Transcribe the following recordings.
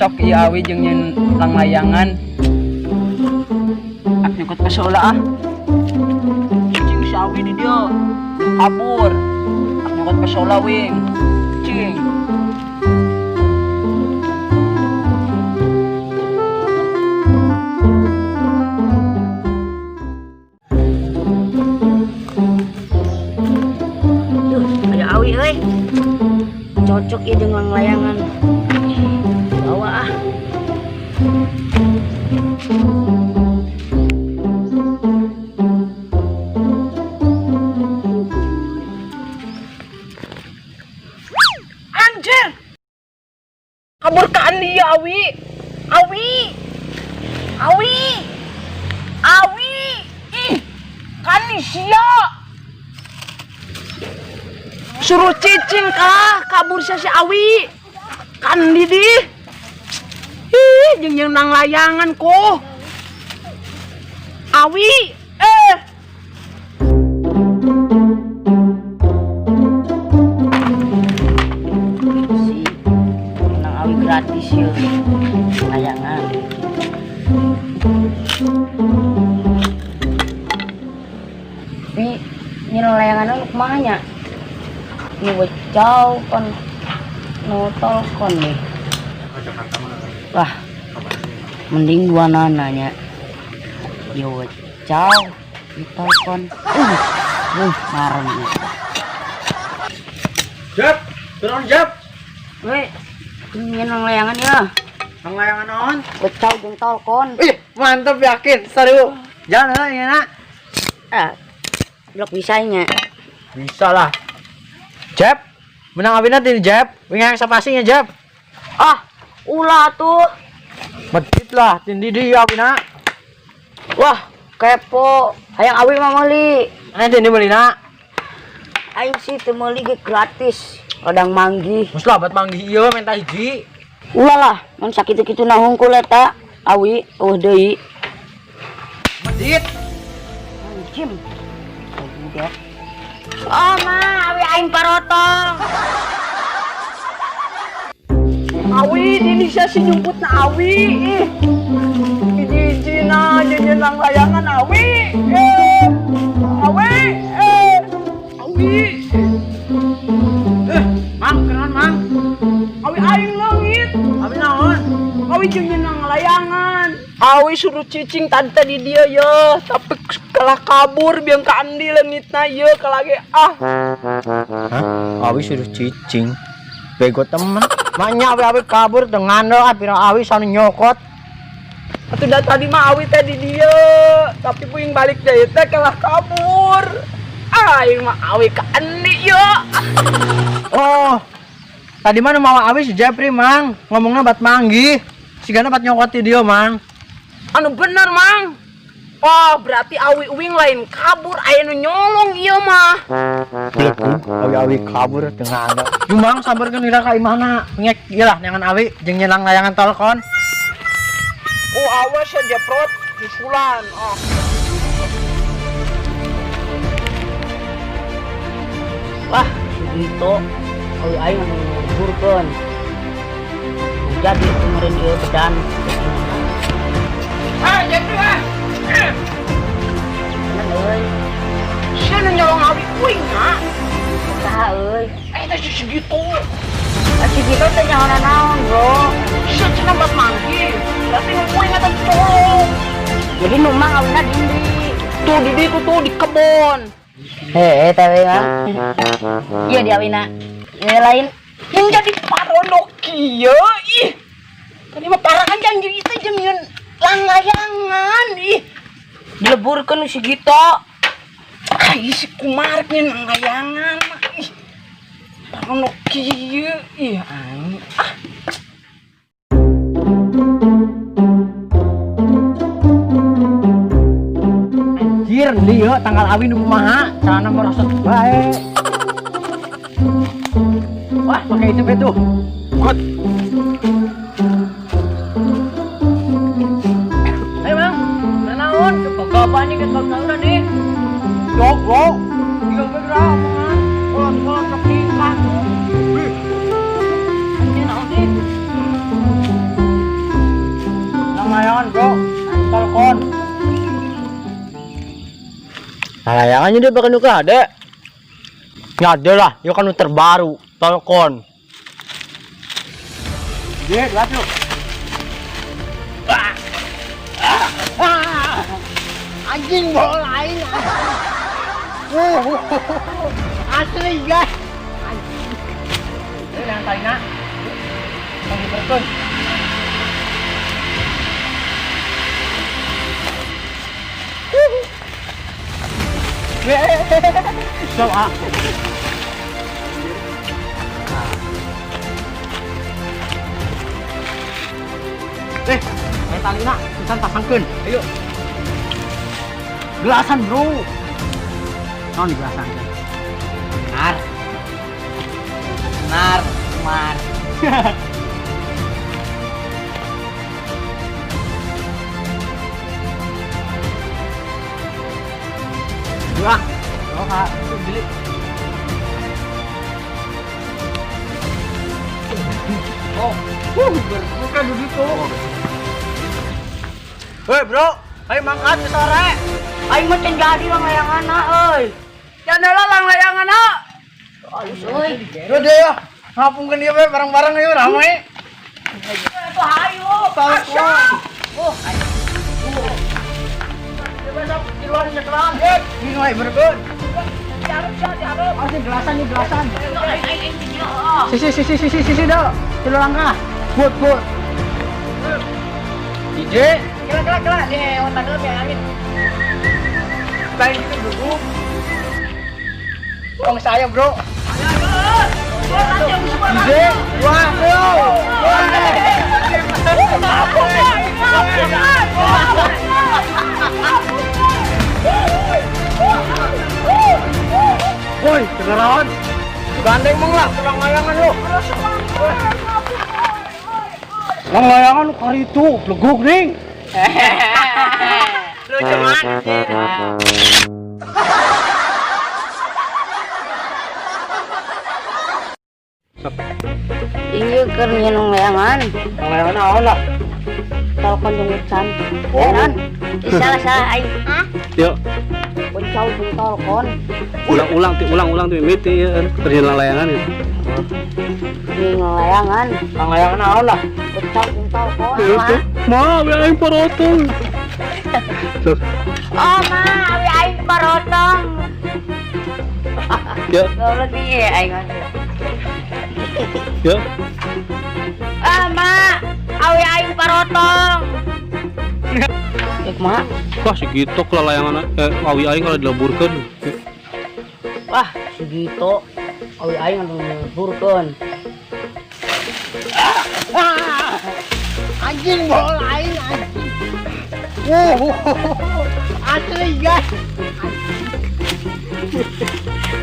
cocok iya awi jeung nyen lang layangan. Ak nyokot ke seolah ah. Cing si awi di dia kabur. Ak nyokot ke seolah wing. Cing. Cocok ya dengan layangan. Bawa ah. Anjir. Kabur ke Andi ya Awi. Awi. Awi. Awi. Ih. Kani sia. Suruh cicing kah kabur si Awi kan Didi jeung nang layangan ko Awi Si nang Awi gratis ya layangan. Tapi nyelang layangan lu kemana? Ini wajau kon notol kon nih. Wah, mending dua nananya. Ya wajau notol kon. Marem nih. Jap, turun Jap. Weh, ini nang layangan ya. Nang layangan naon? Wajau jeung tolkon. Ih, mantep yakin, seru. Jangan ya nak. Blok bisanya. Bisa lah. Jap, menang abina tin Jap. Wingang sapasinya Jap. Ah, ulah tuh. Medit lah, tin Didi ya abina. Wah, kepo. Hayang Awi mah meuli. Nanti ini beli nak. Aing sih teu meuli ge gratis. Kadang manggih. Mus lah buat manggih ieu minta hiji. Ulah lah, mun sakitu-kitu na hungkul eta. Awi, deui. Medit. Anjim. Budak. Oh ma, Awi aing parotong. Awi ini sia si nyumput na Awi Hiji na jeung nang layangan Awi Awi Awi Mang, kenaon Mang? Awi aing leungit Abi naon? Awi jeung nang layangan Awi suruh cicing tante di dia ya tapi kalah kabur biang ka Andi leungitna ye kalage ah. Hah? Awi suruh cicing. Bego temen. Maknya awi kabur dengan do apira awi sanu nyokot. Atuh da tadi mah Awi teh di dia tapi puing balik deui teh kalah kabur. Aing mah Awi ka Andi ye. Oh. Tadi mana mau awi si Japri Mang ngomongnya bat manggih. Sigana bat nyokot di dia Mang. Anu bener Mang. Oh berarti Awi uwing lain kabur aya nu nyolong ieu mah. Awi kabur dengan anda. Jumang sabarkeun ira ka imahna. Ngek ieu lah nyangan awi jeung nyelang layangan telepon. Oh awas saja prot disulan. Oh. Wah, segitu. Awi aing nguburkeun. Jadi kemarin ieu bedan. Jadi ah. Mana euy? Sia nu nyolong Awi uwing ha. Saha euy? Teh segitu. Segitu teh nyaona naon, Bro? Sia cenah bat manggih. Berarti nu uwing eta colong. Jadi numang awina dindi. Tuh di ditu tuh di kebon. Tapi mah. Iya di awina. Ini lain. Yang jadi paronok kieu ih. Tadi mah parah kan jangan itu jeung nyeun lang layangan ih. Dileburkeun si Gito. Ai si Kumar nyeun lang layangan mah ih. Paronok kieu ih aing. Anjir, dia tanggal awi nu kumaha, carana merosot bae. Wah, pakai itu betu. Kut. Ayo Bang, nanaon? Kepagapan nih udah nih. Jok, lo. Iya bener omongan. Kolot-kolot ketingkat. Anjir naon sih? layangan bro, telepon. Nah, layangannya dia bakal nuker ada. Nggak ada lah, yuk kan terbaru, telepon. Dia lihat lu. Anjing bola lain. Asli guys. Ini yang tadi nak. Lagi berkun. Coba. Ayo tali nak, kita pasangkan. Ayo. Gelasan bro. Oh nih gelasan. Nar. Mar. Dua. Oh kak, itu beli. Oh, bukan begitu. Hei bro, ayo mangkat ke sore. Ayo macam jadi lang layangan na, oy. Yan na lang layangan na. Uy, Bro deh ya, ngapungkan dia be bareng-bareng ayo ramai. Ito hayo. Asya. Oh, ayo. Besok di luar niya kelang. Ini wae berkun. Diarap siya, diarap. Asli gelasan nih gelasan. Ay, niya. Sisi dah. Kilo langkah. Buat. DJ. Kela. Nih, otak lu biar angin. Kain itu bro. Om saya bro. DJ. Wah bro. Woi, kenalan. Gandeng mong lah, pulang layangan lu. Pulang layangan lu kali itu, leguk ning. Lu cuman. iya kerja nung layangan. Layangan awal lah. Telepon jengutsan. Oh. Non, salah ay. Yuk, Bencau pun telepon. ulang tuh mimiti ya kerjaan layangan ya. Di layangan. Layangan awal lah. Bencau pun telepon. Itu, ma, yang parotong. Oh ma, awi aing parotong. Ya, Goblok nih aing. ya. Ah ma, awi aing parotong. Yuk ma. Wah, segitu kalau layangan awi aing kalau dilaburkan. Wah, segitu. Awi aing anu burkeun. Anjing bola lain anjing. Asli guys.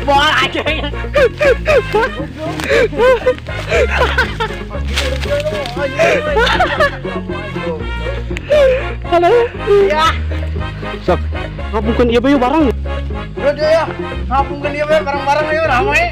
Bola aja. Halo. Ya, Sak, ngapunkan iya bayu barang. bro deh ya. Ngapungkan dia be bareng-bareng ayo ramai.